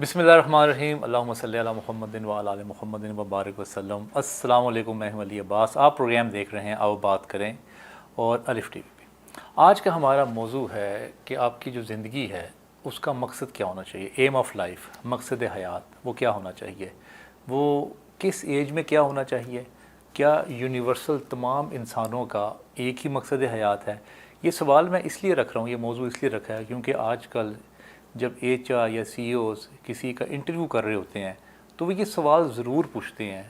بسم اللہ الرحمن الرحیم، اللہم صلی علی محمد وعلی آل محمد وبارک وسلم۔ السلام علیکم، میں ہوں علی عباس۔ آپ پروگرام دیکھ رہے ہیں آؤ بات کریں اور الف ٹی وی پہ۔ آج کا ہمارا موضوع ہے کہ آپ کی جو زندگی ہے اس کا مقصد کیا ہونا چاہیے، ایم آف لائف، مقصد حیات وہ کیا ہونا چاہیے، وہ کس ایج میں کیا ہونا چاہیے، کیا یونیورسل تمام انسانوں کا ایک ہی مقصد حیات ہے۔ یہ سوال میں اس لیے رکھ رہا ہوں، یہ موضوع اس لیے رکھا ہے کیونکہ آج کل جب ایچ آر یا سی اوز کسی کا انٹرویو کر رہے ہوتے ہیں تو وہ یہ سوال ضرور پوچھتے ہیں،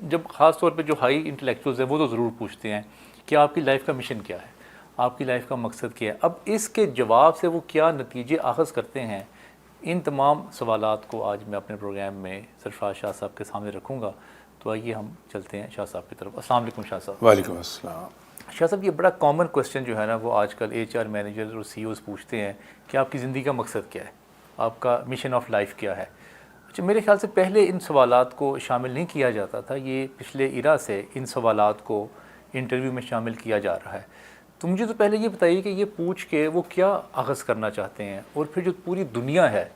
جب خاص طور پہ جو ہائی انٹلیکچوئلز ہیں وہ تو ضرور پوچھتے ہیں کہ آپ کی لائف کا مشن کیا ہے، آپ کی لائف کا مقصد کیا ہے۔ اب اس کے جواب سے وہ کیا نتیجے اخذ کرتے ہیں، ان تمام سوالات کو آج میں اپنے پروگرام میں سرفراز شاہ صاحب کے سامنے رکھوں گا۔ تو آئیے ہم چلتے ہیں شاہ صاحب کی طرف۔ السلام علیکم شاہ صاحب۔ وعلیکم السلام۔ شاہ صاحب، یہ بڑا کامن کوسچن جو ہے نا وہ آج کل ایچ آر مینیجر اور سی اوز پوچھتے ہیں کہ آپ کی زندگی کا مقصد کیا ہے، آپ کا مشن آف لائف کیا ہے۔ اچھا، میرے خیال سے پہلے ان سوالات کو شامل نہیں کیا جاتا تھا، یہ پچھلے ایرا سے ان سوالات کو انٹرویو میں شامل کیا جا رہا ہے۔ تو مجھے تو پہلے یہ بتائیے کہ یہ پوچھ کے وہ کیا اخذ کرنا چاہتے ہیں، اور پھر جو پوری دنیا ہے،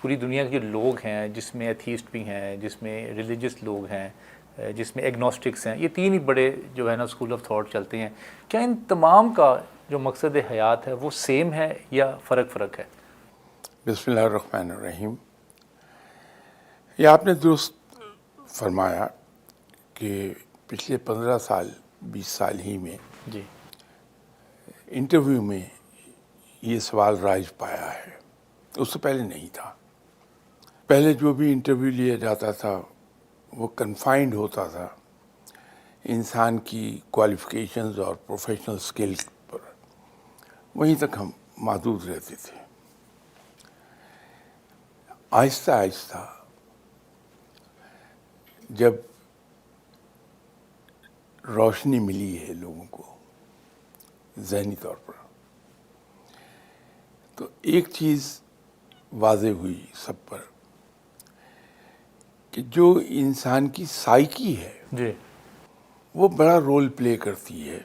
پوری دنیا کے جو لوگ ہیں جس میں ایتھیسٹ بھی ہیں، جس میں ریلیجس لوگ ہیں، جس میں ایگنوسٹکس ہیں، یہ تین ہی بڑے جو ہے نا اسکول آف تھاٹ چلتے ہیں، کیا ان تمام کا جو مقصد حیات ہے وہ سیم ہے یا فرق ہے؟ بسم اللہ الرحمن الرحیم۔ یہ آپ نے درست فرمایا کہ پچھلے 15 سال 20 سال ہی میں جی انٹرویو میں یہ سوال رائج پایا ہے، اس سے پہلے نہیں تھا۔ پہلے جو بھی انٹرویو لیا جاتا تھا وہ کنفائنڈ ہوتا تھا انسان کی کوالیفیکیشنز اور پروفیشنل اسکل پر، وہیں تک ہم محدود رہتے تھے۔ آہستہ آہستہ جب روشنی ملی ہے لوگوں کو ذہنی طور پر، تو ایک چیز واضح ہوئی سب پر کہ جو انسان کی سائیکی ہے جی وہ بڑا رول پلے کرتی ہے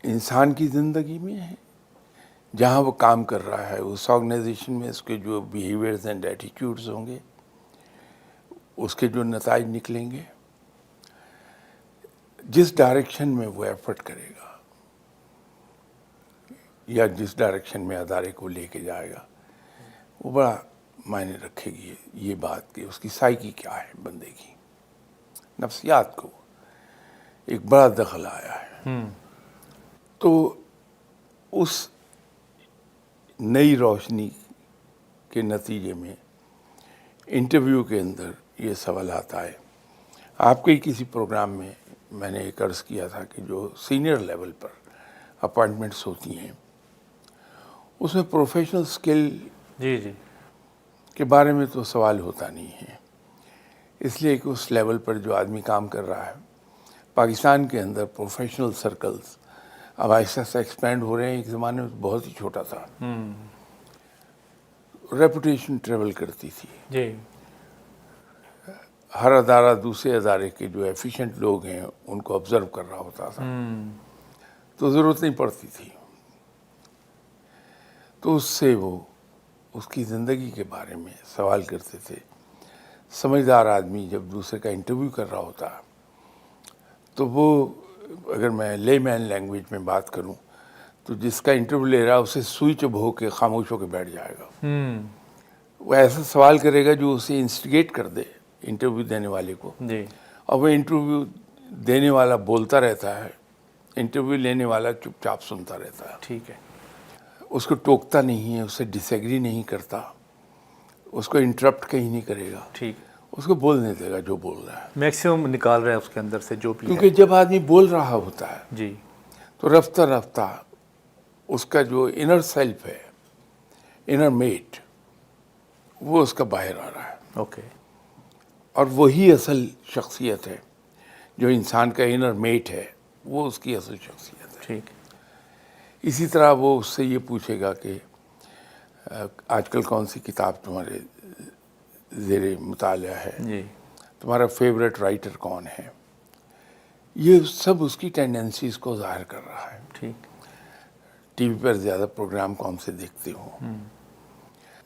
انسان کی زندگی میں، جہاں وہ کام کر رہا ہے اس آرگنائزیشن میں، اس کے جو بیہیویئرز اینڈ ایٹیٹیوڈز ہوں گے، اس کے جو نتائج نکلیں گے، جس ڈائریکشن میں وہ ایفرٹ کرے گا یا جس ڈائریکشن میں ادارے کو لے کے جائے گا، وہ بڑا معنی رکھے گی یہ بات کہ اس کی سائیکی کیا ہے، بندے کی نفسیات کو ایک بڑا دخل آیا ہے۔ تو اس نئی روشنی کے نتیجے میں انٹرویو کے اندر یہ سوالات آئے۔ آپ کے کسی پروگرام میں میں نے ایک عرض کیا تھا کہ جو سینئر لیول پر اپوائنٹمنٹس ہوتی ہیں اس میں پروفیشنل سکل جی کے بارے میں تو سوال ہوتا نہیں ہے، اس لیے کہ اس لیول پر جو آدمی کام کر رہا ہے، پاکستان کے اندر پروفیشنل سرکلز اب آہستہ آہستہ ایکسپینڈ ہو رہے ہیں، ایک زمانے میں بہت ہی چھوٹا تھا، ریپوٹیشن ٹریول کرتی تھی، جی ہر ادارہ دوسرے ادارے کے جو ایفیشینٹ لوگ ہیں ان کو آبزرو کر رہا ہوتا تھا، تو ضرورت نہیں پڑتی تھی۔ تو اس سے وہ اس کی زندگی کے بارے میں سوال کرتے تھے۔ سمجھدار آدمی جب دوسرے کا انٹرویو کر رہا ہوتا تو وہ، اگر میں لے مین لینگویج میں بات کروں تو جس کا انٹرویو لے رہا اسے سوئی چبھ ہو کے خاموش ہو کے بیٹھ جائے گا، وہ ایسا سوال کرے گا جو اسے انسٹیگیٹ کر دے انٹرویو دینے والے کو، جی اور وہ انٹرویو دینے والا بولتا رہتا ہے، انٹرویو لینے والا چپ چاپ سنتا رہتا ہے، ٹھیک ہے، اس کو ٹوکتا نہیں ہے، اسے ڈس ایگری نہیں کرتا، اس کو انٹرپٹ کہیں نہیں کرے گا، ٹھیک، اس کو بولنے دے گا جو بول رہا ہے، میکسیمم نکال رہے ہیں اس کے اندر سے جو بھی ہے۔ کیونکہ جب آدمی بول رہا ہوتا ہے جی تو رفتہ رفتہ اس کا جو انر سیلف ہے، انر میٹ، وہ اس کا باہر آ رہا ہے، اوکے، اور وہی اصل شخصیت ہے، جو انسان کا انر میٹ ہے وہ اس کی اصل شخصیت ہے۔ ٹھیک، اسی طرح وہ اس سے یہ پوچھے گا کہ آج کل کون سی کتاب تمہارے زیر مطالعہ ہے، جی تمہارا فیوریٹ رائٹر کون ہے، یہ سب اس کی ٹینڈنسیز کو ظاہر کر رہا ہے۔ ٹھیک، ٹی وی پر زیادہ پروگرام کون سے دیکھتے ہو،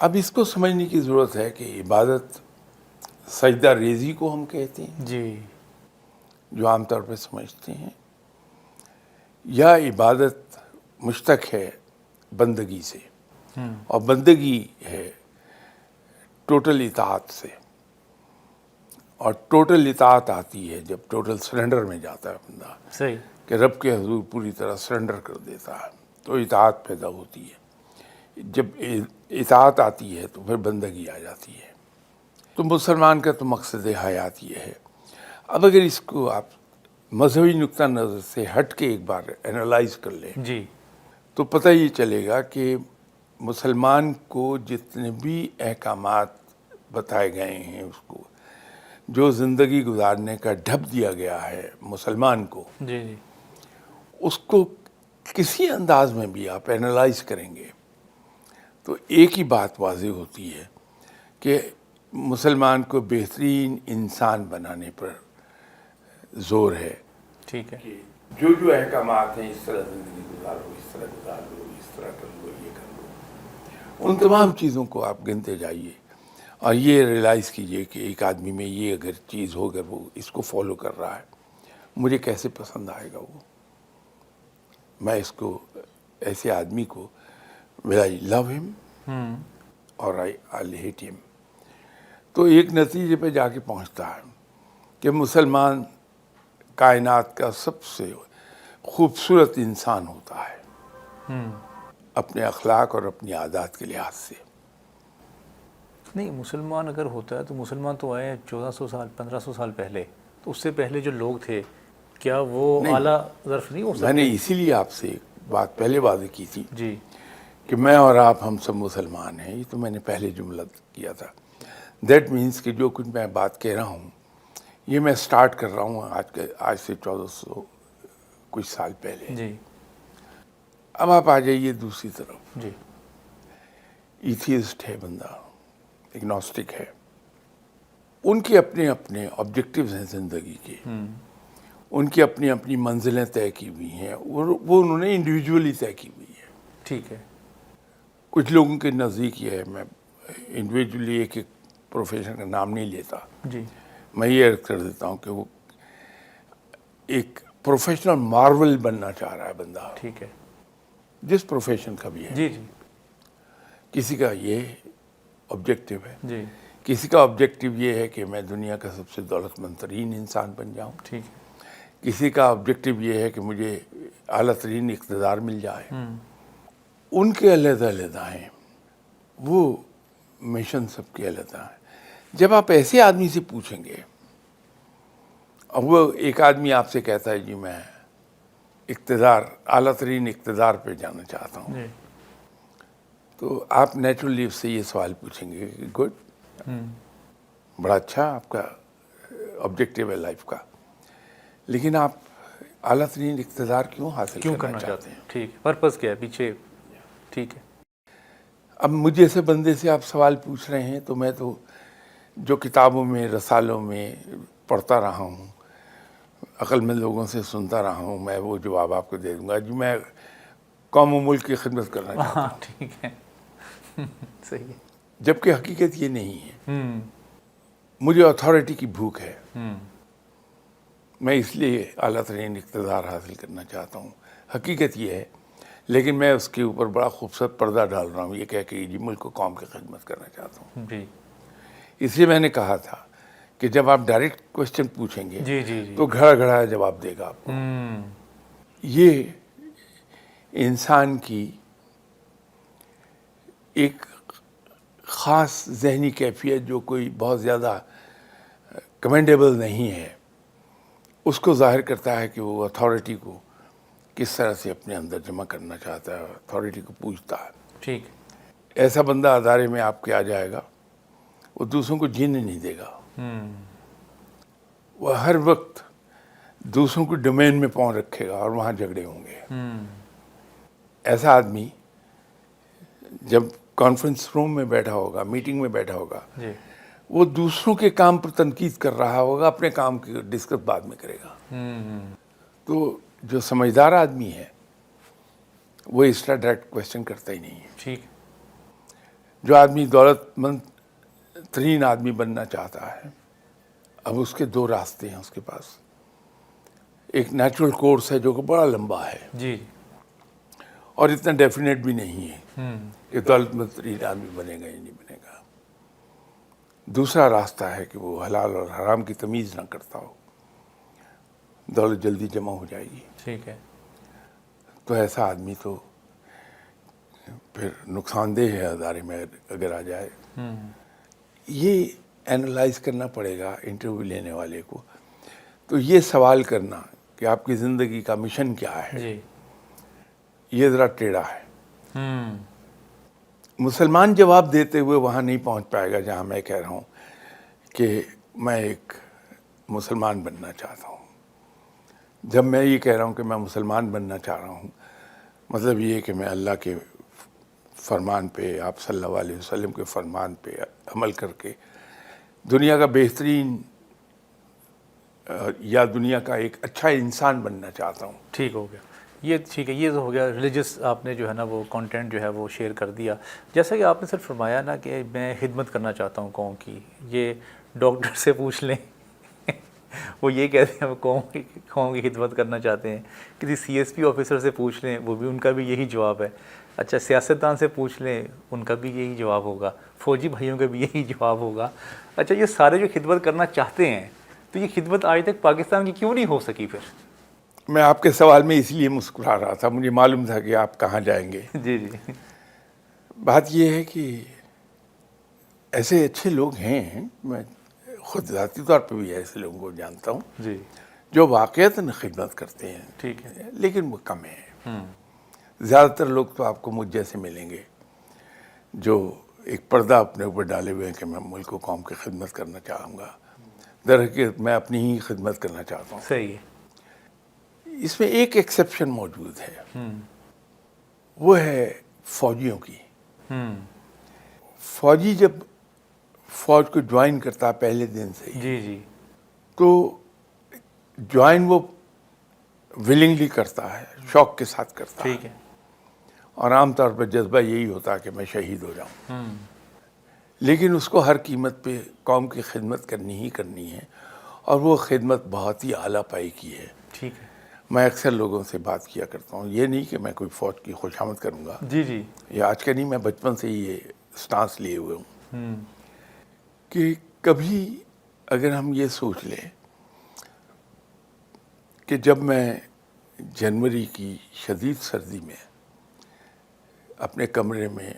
اب اس کو سمجھنے کی ضرورت ہے کہ عبادت سجدہ ریزی کو ہم کہتے ہیں جی جو عام طور پہ سمجھتے ہیں، یا عبادت مشتق ہے بندگی سے، اور بندگی ہے ٹوٹل اطاعت سے، اور ٹوٹل اطاعت آتی ہے جب ٹوٹل سرنڈر میں جاتا ہے بندہ، صحیح. کہ رب کے حضور پوری طرح سرنڈر کر دیتا ہے تو اطاعت پیدا ہوتی ہے. جب اطاعت آتی ہے تو پھر بندگی آ جاتی ہے. تو مسلمان کا تو مقصد حیات یہ ہے. اب اگر اس کو آپ مذہبی نقطہ نظر سے ہٹ کے ایک بار انالائز کر لیں جی تو پتہ یہ چلے گا کہ مسلمان کو جتنے بھی احکامات بتائے گئے ہیں، اس کو جو زندگی گزارنے کا ڈھب دیا گیا ہے مسلمان کو، جی جی اس کو کسی انداز میں بھی آپ انالائز کریں گے تو ایک ہی بات واضح ہوتی ہے کہ مسلمان کو بہترین انسان بنانے پر زور ہے. ٹھیک ہے. کہ جو احکامات ہیں، اس طرح زندگی گزارو، اس طرح گزار لو، اس طرح کر لو، یہ کر لو، ان تمام چیزوں کو آپ گنتے جائیے اور یہ ریلائز کیجئے کہ ایک آدمی میں یہ اگر چیز ہو، اگر وہ اس کو فالو کر رہا ہے، مجھے کیسے پسند آئے گا وہ. میں اس کو ایسے آدمی کو will I love him اور I'll hate him. تو ایک نتیجے پہ جا کے پہنچتا ہے کہ مسلمان کائنات کا سب سے خوبصورت انسان ہوتا ہے اپنے اخلاق اور اپنی عادات کے لحاظ سے. نہیں، مسلمان اگر ہوتا ہے تو مسلمان تو آئے 1400 سال 1500 سال پہلے، تو اس سے پہلے جو لوگ تھے کیا وہ اعلیٰ ظرف نہیں ہو سکتے؟ میں نے اسی لیے آپ سے ایک بات پہلے واضح کی تھی جی کہ میں اور آپ ہم سب مسلمان ہیں. یہ تو میں نے پہلے جملہ کیا تھا. دیٹ مینس کہ جو کچھ میں بات کہہ رہا ہوں یہ میں سٹارٹ کر رہا ہوں آج سے 1400 کچھ سال پہلے. جی اب آپ آ جائیے دوسری طرف. جی ایتھیسٹ ہے بندہ، اگنوسٹک ہے، ان کے اپنے اپنے آبجیکٹیوز ہیں زندگی کے، ان کی اپنی اپنی منزلیں طے کی ہوئی ہیں، وہ انہوں نے انڈیویجولی طے کی ہوئی ہے. ٹھیک ہے. کچھ لوگوں کے نزدیک یہ ہے، میں انڈیویجولی ایک پروفیشن کا نام نہیں لیتا، جی میں یہ عرض کر دیتا ہوں کہ وہ ایک پروفیشنل مارول بننا چاہ رہا ہے بندہ، ٹھیک ہے. جس پروفیشن کا بھی ہے. جی جی کسی کا یہ آبجیکٹیو ہے، جی کسی کا آبجیکٹیو یہ ہے کہ میں دنیا کا سب سے دولت مند ترین انسان بن جاؤں، ٹھیک ہے. کسی کا آبجیکٹیو یہ ہے کہ مجھے اعلیٰ ترین اقتدار مل جائے. ان کے علیحدہ علیحدہ ہیں، وہ مشن سب کے علیحدہ ہیں. جب آپ ایسے آدمی سے پوچھیں گے اور وہ ایک آدمی آپ سے کہتا ہے جی میں اقتدار، اعلیٰ ترین اقتدار پہ جانا چاہتا ہوں، جی تو آپ نیچرلی اس سے یہ سوال پوچھیں گے کہ گڈ، بڑا اچھا آپ کا آبجیکٹیو ہے لائف کا، لیکن آپ اعلیٰ ترین اقتدار کیوں حاصل کیوں کرنا چاہتے ہیں؟ ٹھیک ہے، پرپز کیا ہے پیچھے؟ ٹھیک ہے. اب مجھ جیسے بندے سے آپ سوال پوچھ رہے ہیں تو میں تو جو کتابوں میں، رسالوں میں پڑھتا رہا ہوں، عقل مند لوگوں سے سنتا رہا ہوں، میں وہ جواب آپ کو دے دوں گا جی میں قوم و ملک کی خدمت کرنا چاہتا ہوں. ہاں ٹھیک ہے. صحیح ہے. جبکہ حقیقت یہ نہیں ہے. مجھے اتھارٹی کی بھوک ہے، میں اس لیے اعلیٰ ترین اقتدار حاصل کرنا چاہتا ہوں. حقیقت یہ ہے، لیکن میں اس کے اوپر بڑا خوبصورت پردہ ڈال رہا ہوں، یہ کہہ کے جی ملک و قوم کی خدمت کرنا چاہتا ہوں. جی اس لیے میں نے کہا تھا کہ جب آپ ڈائریکٹ کوشچن پوچھیں گے جی جی جی تو گھڑا گھڑا جواب دے گا آپ کو. یہ انسان کی ایک خاص ذہنی کیفیت جو کوئی بہت زیادہ کمینڈیبل نہیں ہے، اس کو ظاہر کرتا ہے کہ وہ اتھارٹی کو کس طرح سے اپنے اندر جمع کرنا چاہتا ہے، اتھارٹی کو پوچھتا ہے. ٹھیک. ایسا بندہ ادارے میں آپ کے آ جائے گا، وہ دوسروں کو جینے نہیں دے گا، وہ ہر وقت دوسروں کو ڈومین میں پاؤں رکھے گا اور وہاں جھگڑے ہوں گے. ایسا آدمی جب کانفرنس روم میں بیٹھا ہوگا، میٹنگ میں بیٹھا ہوگا، جی وہ دوسروں کے کام پر تنقید کر رہا ہوگا، اپنے کام کی ڈسکس بعد میں کرے گا. تو جو سمجھدار آدمی ہے وہ اس طرح ڈائریکٹ کوشچن کرتا ہی نہیں ہے. ٹھیک. جو آدمی دولت مند ترین آدمی بننا چاہتا ہے، اب اس کے دو راستے ہیں اس کے پاس. ایک نیچرل کورس ہے جو کہ بڑا لمبا ہے جی اور اتنا ڈیفینیٹ بھی نہیں ہے کہ دولت مند ترین آدمی بنے گا یا نہیں بنے گا. دوسرا راستہ ہے کہ وہ حلال اور حرام کی تمیز نہ کرتا ہو، دولت جلدی جمع ہو جائے گی. ٹھیک ہے. تو ایسا آدمی تو پھر نقصان دہ ہے ادارے میں اگر آ جائے. یہ اینالائز کرنا پڑے گا انٹرویو لینے والے کو. تو یہ سوال کرنا کہ آپ کی زندگی کا مشن کیا ہے، جی یہ ذرا ٹیڑھا ہے. مسلمان جواب دیتے ہوئے وہاں نہیں پہنچ پائے گا جہاں میں کہہ رہا ہوں کہ میں ایک مسلمان بننا چاہتا ہوں. جب میں یہ کہہ رہا ہوں کہ میں مسلمان بننا چاہ رہا ہوں، مطلب یہ ہے کہ میں اللہ کے فرمان پہ، آپ صلی اللہ علیہ وسلم کے فرمان پہ عمل کر کے دنیا کا بہترین یا دنیا کا ایک اچھا انسان بننا چاہتا ہوں. ٹھیک ہو گیا. یہ ٹھیک ہے، یہ ہو گیا ریلیجس. آپ نے جو ہے نا وہ کنٹینٹ جو ہے وہ شیئر کر دیا. جیسا کہ آپ نے صرف فرمایا نا کہ میں خدمت کرنا چاہتا ہوں قوم کی. یہ ڈاکٹر سے پوچھ لیں وہ یہ کہتے ہیں وہ قوم کی خدمت کرنا چاہتے ہیں. کسی سی ایس پی آفیسر سے پوچھ لیں، وہ بھی ان کا بھی یہی جواب ہے. اچھا سیاستدان سے پوچھ لیں، ان کا بھی یہی جواب ہوگا. فوجی بھائیوں کا بھی یہی جواب ہوگا. اچھا یہ سارے جو خدمت کرنا چاہتے ہیں، تو یہ خدمت آج تک پاکستان کی کیوں نہیں ہو سکی پھر؟ میں آپ کے سوال میں اس لیے مسکرا رہا تھا، مجھے معلوم تھا کہ آپ کہاں جائیں گے. جی جی. بات یہ ہے کہ ایسے اچھے لوگ ہیں، میں خود ذاتی طور پہ بھی ایسے لوگوں کو جانتا ہوں جی جو واقعتاً خدمت کرتے ہیں. ٹھیک ہے. لیکن وہ کم ہیں. زیادہ تر لوگ تو آپ کو مجھ جیسے ملیں گے جو ایک پردہ اپنے اوپر ڈالے ہوئے ہیں کہ میں ملک و قوم کی خدمت کرنا چاہوں گا. در حقیقت میں اپنی ہی خدمت کرنا چاہتا ہوں. صحیح ہے. اس میں ایک ایکسیپشن موجود ہے، وہ ہے فوجیوں کی. فوجی جب فوج کو جوائن کرتا پہلے دن سے ہی، جی جی. تو جوائن وہ ولنگلی کرتا ہے، شوق کے ساتھ کرتا ہے. ٹھیک ہے. اور عام طور پہ جذبہ یہی ہوتا ہے کہ میں شہید ہو جاؤں. لیکن اس کو ہر قیمت پہ قوم کی خدمت کرنی ہی کرنی ہے، اور وہ خدمت بہت ہی اعلیٰ پائی کی ہے. ٹھیک ہے. میں اکثر لوگوں سے بات کیا کرتا ہوں، یہ نہیں کہ میں کوئی فوج کی خوشامد کروں گا. جی جی. یہ آج کا نہیں، میں بچپن سے ہی یہ سٹانس لیے ہوئے ہوں کہ کبھی اگر ہم یہ سوچ لیں کہ جب میں جنوری کی شدید سردی میں اپنے کمرے میں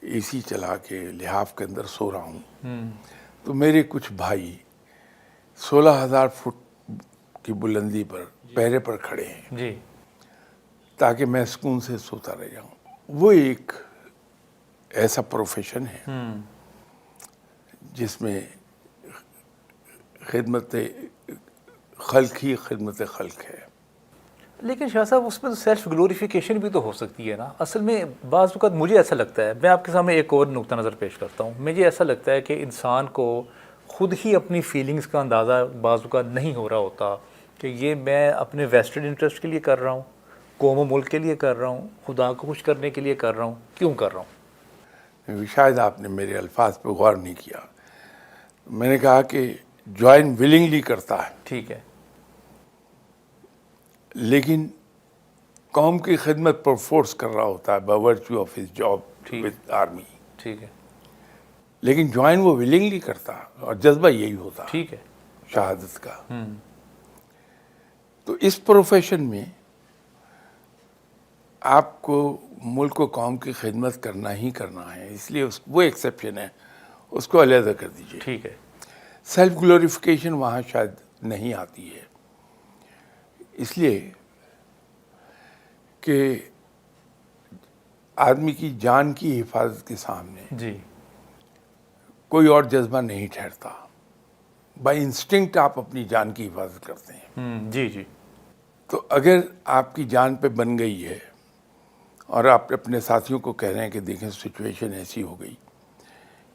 اے سی چلا کے لحاف کے اندر سو رہا ہوں، تو میرے کچھ بھائی 16,000 فٹ کی بلندی پر پہرے پر کھڑے ہیں جی. تاکہ میں سکون سے سوتا رہ جاؤں. وہ ایک ایسا پروفیشن ہے جس میں خدمت خلق ہی خدمت خلق ہے. لیکن شاہ صاحب اس میں تو سیلف گلوریفیکیشن بھی تو ہو سکتی ہے نا. اصل میں بعض اوقات مجھے ایسا لگتا ہے، میں آپ کے سامنے ایک اور نقطہ نظر پیش کرتا ہوں. مجھے ایسا لگتا ہے کہ انسان کو خود ہی اپنی فیلنگز کا اندازہ بعض اوقات نہیں ہو رہا ہوتا کہ یہ میں اپنے ویسٹڈ انٹرسٹ کے لیے کر رہا ہوں، قوم و ملک کے لیے کر رہا ہوں، خدا کو خوش کرنے کے لیے کر رہا ہوں، کیوں کر رہا ہوں. شاید آپ نے میرے الفاظ پہ غور نہیں کیا. میں نے کہا کہ جوائن ولنگلی کرتا ہے، ٹھیک ہے، لیکن قوم کی خدمت پر فورس کر رہا ہوتا ہے by virtue of his job with army. ٹھیک ہے، لیکن جوائن وہ ولنگلی کرتا اور جذبہ یہی ہوتا ٹھیک ہے. شہادت کا. تو اس پروفیشن میں آپ کو ملک و قوم کی خدمت کرنا ہی کرنا ہے، اس لیے وہ ایکسیپشن ہے، اس کو علیحدہ کر دیجیے. ٹھیک ہے. سیلف گلوریفیکیشن وہاں شاید نہیں آتی ہے، اس لیے کہ آدمی کی جان کی حفاظت کے سامنے جی کوئی اور جذبہ نہیں ٹھہرتا. بائی انسٹنکٹ آپ اپنی جان کی حفاظت کرتے ہیں. جی جی. تو اگر آپ کی جان پہ بن گئی ہے اور آپ اپنے ساتھیوں کو کہہ رہے ہیں کہ دیکھیں سچویشن ایسی ہو گئی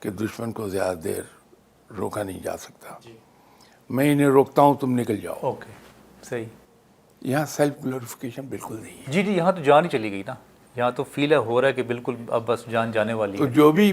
کہ دشمن کو زیادہ دیر روکا نہیں جا سکتا، میں انہیں روکتا ہوں، تم نکل جاؤ. اوکے، صحیح. یہاں سیلف گلوریفیکیشن بالکل نہیں ہے. جی جی. یہاں تو جان ہی چلی گئی نا، یہاں تو فیل ہو رہا ہے کہ بالکل اب بس جان جانے والی تو ہے. جو بھی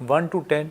1 to 10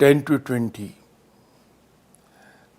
10 to 20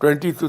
20 to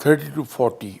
30 to 40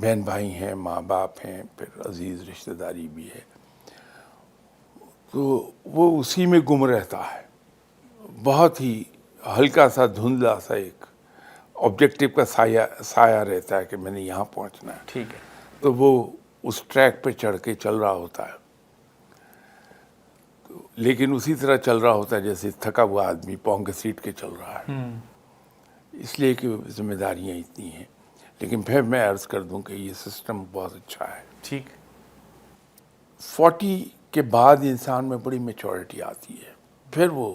بہن بھائی ہیں، ماں باپ ہیں، پھر عزیز رشتہ داری بھی ہے، تو وہ اسی میں گم رہتا ہے. بہت ہی ہلکا سا دھندلا سا ایک آبجیکٹو کا سایہ رہتا ہے کہ میں نے یہاں پہنچنا ہے. ٹھیک ہے. تو وہ اس ٹریک پہ چڑھ کے چل رہا ہوتا ہے، لیکن اسی طرح چل رہا ہوتا ہے جیسے تھکا ہوا آدمی پاؤں کے سیٹ کے چل رہا ہے، اس لیے کہ ذمہ داریاں اتنی ہیں. لیکن پھر میں عرض کر دوں کہ یہ سسٹم بہت اچھا ہے. ٹھیک. 40 کے بعد انسان میں بڑی میچورٹی آتی ہے، پھر وہ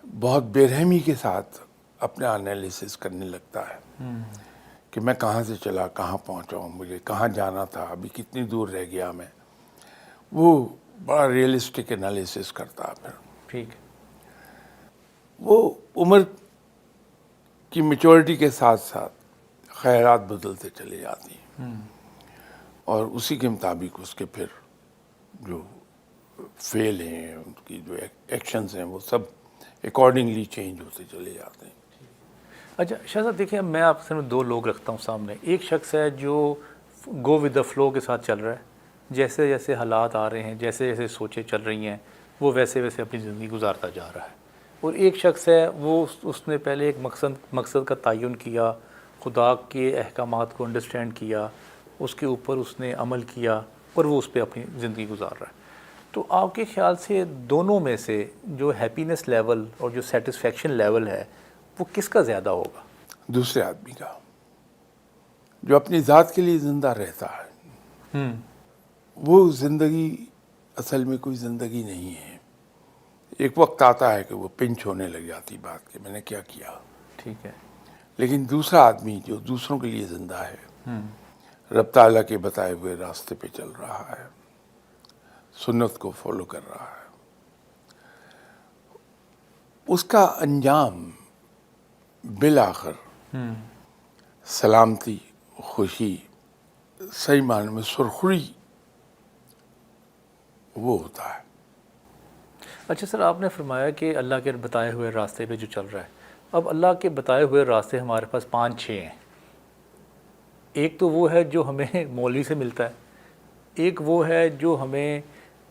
بہت بے رحمی کے ساتھ اپنا انالیسس کرنے لگتا ہے کہ میں کہاں سے چلا، کہاں پہنچا ہوں، مجھے کہاں جانا تھا، ابھی کتنی دور رہ گیا میں. وہ بڑا ریئلسٹک انالیسس کرتا ہے. پھر ٹھیک. وہ عمر کی میچورٹی کے ساتھ ساتھ خیالات بدلتے چلے جاتی ہیں، اور اسی کے مطابق اس کے پھر جو فیل ہیں، ان کی جو ایکشنز ہیں، وہ سب اکارڈنگلی چینج ہوتے چلے جاتے ہیں. اچھا شاہ صاحب دیکھیں، میں آپ سے دو لوگ رکھتا ہوں سامنے. ایک شخص ہے جو گو ود دا فلو کے ساتھ چل رہا ہے، جیسے جیسے حالات آ رہے ہیں، جیسے جیسے سوچیں چل رہی ہیں، وہ ویسے ویسے اپنی زندگی گزارتا جا رہا ہے. اور ایک شخص ہے وہ اس نے پہلے ایک مقصد کا تعین کیا، خدا کے احکامات کو انڈرسٹینڈ کیا، اس کے اوپر اس نے عمل کیا، اور وہ اس پہ اپنی زندگی گزار رہا ہے. تو آپ کے خیال سے دونوں میں سے جو ہیپینس لیول اور جو سیٹسفیکشن لیول ہے وہ کس کا زیادہ ہوگا؟ دوسرے آدمی کا، جو اپنی ذات کے لیے زندہ رہتا ہے. وہ زندگی اصل میں کوئی زندگی نہیں ہے. ایک وقت آتا ہے کہ وہ پنچ ہونے لگ جاتی بات کہ میں نے کیا کیا. ٹھیک ہے. لیکن دوسرا آدمی جو دوسروں کے لیے زندہ ہے، رب تعالیٰ کے بتائے ہوئے راستے پہ چل رہا ہے، سنت کو فالو کر رہا ہے، اس کا انجام بالآخر سلامتی، خوشی، صحیح معنی میں سرخری وہ ہوتا ہے. اچھا سر، آپ نے فرمایا کہ اللہ کے بتائے ہوئے راستے پہ جو چل رہا ہے. اب اللہ کے بتائے ہوئے راستے ہمارے پاس 5-6 ہیں. ایک تو وہ ہے جو ہمیں مولوی سے ملتا ہے، ایک وہ ہے جو ہمیں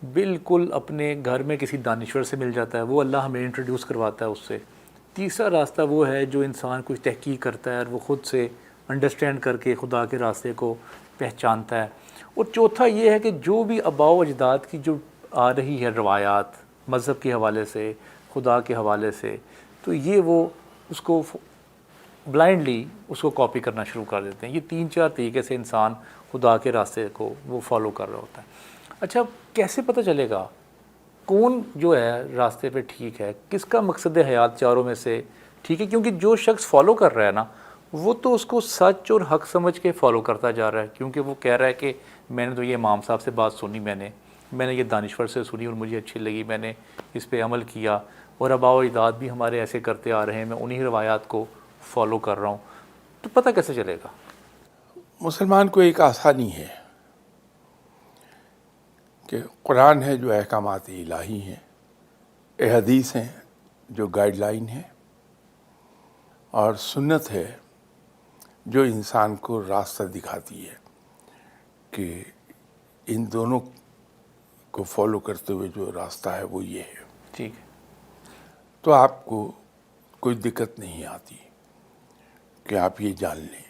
بالکل اپنے گھر میں کسی دانشور سے مل جاتا ہے، وہ اللہ ہمیں انٹروڈیوس کرواتا ہے اس سے. تیسرا راستہ وہ ہے جو انسان کچھ تحقیق کرتا ہے اور وہ خود سے انڈرسٹینڈ کر کے خدا کے راستے کو پہچانتا ہے. اور چوتھا یہ ہے کہ جو بھی آباء و اجداد کی جو آ رہی ہے روایات مذہب کے حوالے سے، خدا کے حوالے سے، تو یہ وہ اس کو بلائنڈلی اس کو کاپی کرنا شروع کر دیتے ہیں. یہ 3-4 طریقے سے انسان خدا کے راستے کو وہ فالو کر رہا ہوتا ہے. اچھا کیسے پتہ چلے گا کون جو ہے راستے پہ ٹھیک ہے، کس کا مقصد حیات چاروں میں سے ٹھیک ہے؟ کیونکہ جو شخص فالو کر رہا ہے نا، وہ تو اس کو سچ اور حق سمجھ کے فالو کرتا جا رہا ہے، کیونکہ وہ کہہ رہا ہے کہ میں نے تو یہ امام صاحب سے بات سنی، میں نے یہ دانشور سے سنی اور مجھے اچھی لگی، میں نے اس پہ عمل کیا، اور آباء و اجداد بھی ہمارے ایسے کرتے آ رہے ہیں، میں انہی روایات کو فالو کر رہا ہوں. تو پتہ کیسے چلے گا؟ مسلمان کو ایک آسانی ہے کہ قرآن ہے جو احکامات الہی ہیں، احادیث ہیں جو گائیڈ لائن ہیں، اور سنت ہے جو انسان کو راستہ دکھاتی ہے کہ ان دونوں کو فالو کرتے ہوئے جو راستہ ہے وہ یہ ہے. ٹھیک ہے. تو آپ کو کوئی دقت نہیں آتی کہ آپ یہ جان لیں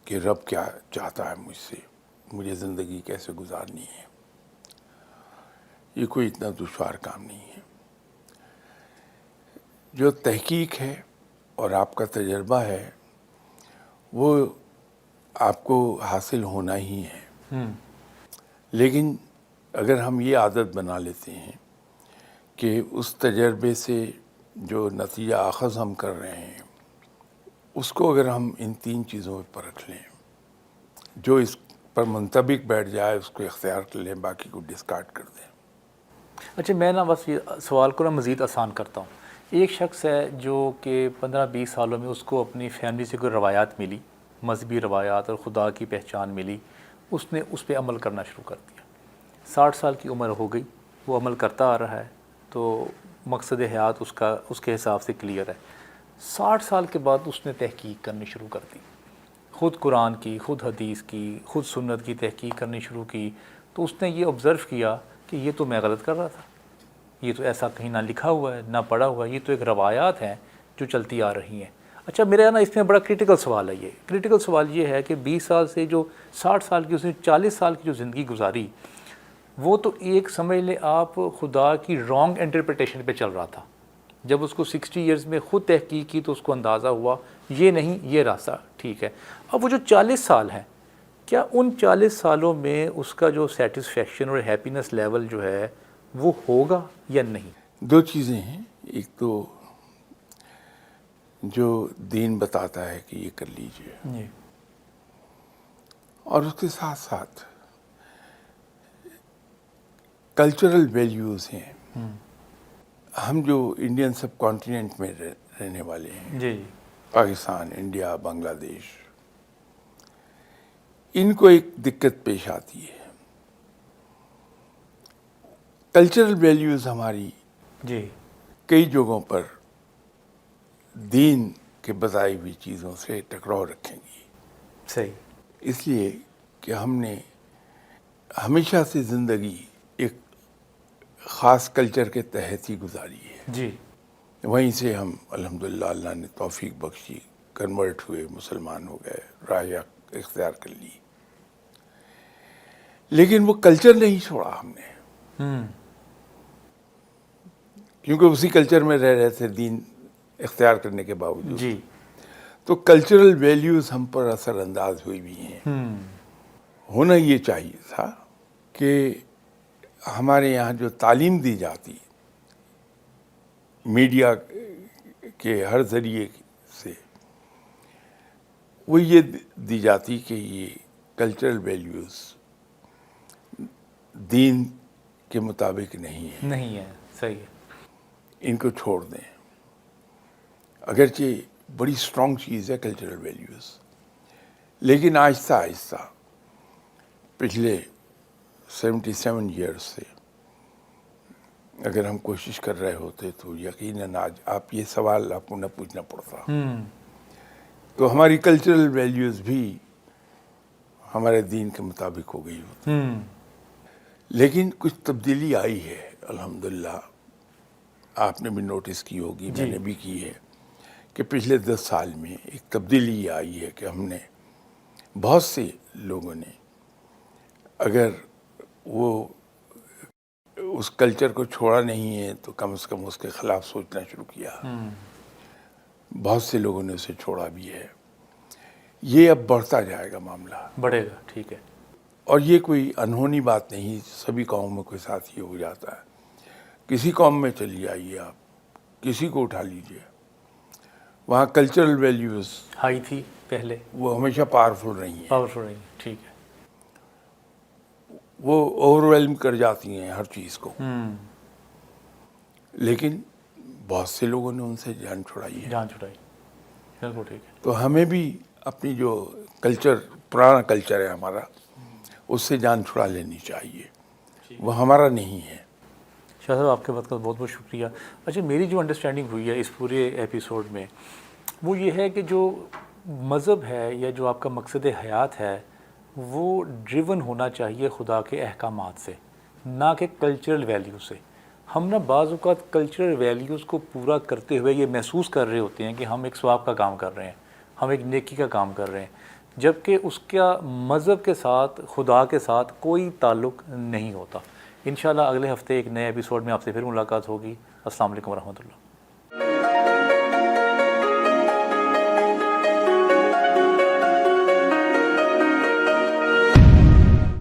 کہ رب کیا چاہتا ہے مجھ سے، مجھے زندگی کیسے گزارنی ہے. یہ کوئی اتنا دشوار کام نہیں ہے. جو تحقیق ہے اور آپ کا تجربہ ہے وہ آپ کو حاصل ہونا ہی ہے. لیکن اگر ہم یہ عادت بنا لیتے ہیں کہ اس تجربے سے جو نتیجہ اخذ ہم کر رہے ہیں اس کو اگر ہم ان 3 چیزوں پہ پرکھ لیں، جو اس پر منطبق بیٹھ جائے اس کو اختیار کر لیں، باقی کو ڈسکارڈ کر دیں. اچھا میں نا بس یہ سوال کو نا مزید آسان کرتا ہوں. ایک شخص ہے جو کہ 15-20 سالوں میں اس کو اپنی فیملی سے کوئی روایات ملی، مذہبی روایات اور خدا کی پہچان ملی، اس نے اس پہ عمل کرنا شروع کر دیا. 60 سال کی عمر ہو گئی، وہ عمل کرتا آ رہا ہے، تو مقصد حیات اس کے حساب سے کلیئر ہے. 60 سال کے بعد اس نے تحقیق کرنی شروع کر دی. خود قرآن کی، خود حدیث کی، خود سنت کی تحقیق کرنی شروع کی، تو اس نے یہ آبزرو کیا کہ یہ تو میں غلط کر رہا تھا، یہ تو ایسا کہیں نہ لکھا ہوا ہے نہ پڑھا ہوا ہے، یہ تو ایک روایات ہیں جو چلتی آ رہی ہیں۔ اچھا میرا نا اس میں بڑا کرٹیکل سوال ہے، یہ کرٹیکل سوال یہ ہے کہ 20 سال سے جو 60 سال کی اس نے 40 سال کی جو زندگی گزاری، وہ تو ایک سمجھ لیں آپ خدا کی رانگ انٹرپریٹیشن پہ چل رہا تھا۔ جب اس کو 60 ایئرز میں خود تحقیق کی تو اس کو اندازہ ہوا یہ نہیں، یہ راستہ ٹھیک ہے۔ اب وہ جو 40 سال ہیں، کیا ان 40 سالوں میں اس کا جو سیٹسفیکشن اور ہیپینس لیول جو ہے وہ ہوگا یا نہیں؟ دو چیزیں ہیں، ایک تو جو دین بتاتا ہے کہ یہ کر لیجئے، جی اور اس کے ساتھ ساتھ کلچرل ویلیوز ہیں۔ ہم جو انڈین سب کانٹیننٹ میں رہنے والے ہیں، جی پاکستان، انڈیا، بنگلہ دیش، ان کو ایک دقت پیش آتی ہے۔ کلچرل ویلیوز ہماری جی کئی جگہوں پر دین کے بتائی ہوئی چیزوں سے ٹکراؤ رکھیں گی، صحیح، اس لیے کہ ہم نے ہمیشہ سے زندگی ایک خاص کلچر کے تحت ہی گزاری ہے۔ جی وہیں سے ہم الحمدللہ اللہ نے توفیق بخشی، کنورٹ ہوئے، مسلمان ہو گئے، راہ اختیار کر لی، لیکن وہ کلچر نہیں چھوڑا ہم نے، کیونکہ اسی کلچر میں رہ رہے تھے دین اختیار کرنے کے باوجود۔ جی تو کلچرل ویلیوز ہم پر اثر انداز ہوئی بھی ہیں۔ ہونا یہ چاہیے تھا کہ ہمارے یہاں جو تعلیم دی جاتی میڈیا کے ہر ذریعے سے، وہ یہ دی جاتی کہ یہ کلچرل ویلیوز دین کے مطابق نہیں ہے، نہیں ہے، صحیح ہے، ان کو چھوڑ دیں۔ اگرچہ بڑی اسٹرانگ چیز ہے کلچرل ویلیوز، لیکن آہستہ آہستہ پچھلے 77 ایئرس سے اگر ہم کوشش کر رہے ہوتے تو یقیناً آج آپ یہ سوال آپ کو نہ پوچھنا پڑتا۔ تو ہماری کلچرل ویلیوز بھی ہمارے دین کے مطابق ہو گئی ہوتی، لیکن کچھ تبدیلی آئی ہے الحمدللہ۔ آپ نے بھی نوٹس کی ہوگی، میں نے بھی کی ہے کہ پچھلے 10 سال میں ایک تبدیلی یہ آئی ہے کہ ہم نے بہت سے لوگوں نے اگر وہ اس کلچر کو چھوڑا نہیں ہے تو کم از کم اس کے خلاف سوچنا شروع کیا۔ بہت سے لوگوں نے اسے چھوڑا بھی ہے۔ یہ اب بڑھتا جائے گا معاملہ، بڑھے گا، ٹھیک ہے۔ اور یہ کوئی انہونی بات نہیں، سبھی قوموں کے ساتھ یہ ہو جاتا ہے۔ کسی قوم میں چلی جائیے آپ، کسی کو اٹھا لیجیے، وہاں کلچرل ویلیوز ہائی تھی پہلے، وہ ہمیشہ پاورفل رہی ہیں، پاورفل رہی، ٹھیک ہے۔ وہ اوور ویلم کر جاتی ہیں ہر چیز کو، لیکن بہت سے لوگوں نے ان سے جان چھڑائی ہے۔ جان چھڑائی، بالکل ٹھیک ہے۔ تو ہمیں بھی اپنی جو کلچر، پرانا کلچر ہے ہمارا، اس سے جان چھڑا لینی چاہیے، وہ ہمارا نہیں ہے۔ شاہ صاحب آپ کے بات کا بہت بہت شکریہ۔ اچھا میری جو انڈرسٹینڈنگ ہوئی ہے اس پورے ایپیسوڈ میں، وہ یہ ہے کہ جو مذہب ہے یا جو آپ کا مقصد حیات ہے، وہ ڈریون ہونا چاہیے خدا کے احکامات سے، نہ کہ کلچرل ویلیو سے۔ ہم نا بعض اوقات کلچرل ویلیوز کو پورا کرتے ہوئے یہ محسوس کر رہے ہوتے ہیں کہ ہم ایک ثواب کا کام کر رہے ہیں، ہم ایک نیکی کا کام کر رہے ہیں، جبکہ اس کا مذہب کے ساتھ، خدا کے ساتھ کوئی تعلق نہیں ہوتا۔ انشاءاللہ اگلے ہفتے ایک نئے ایپیسوڈ میں آپ سے پھر ملاقات ہوگی۔ السلام علیکم ورحمۃ اللہ۔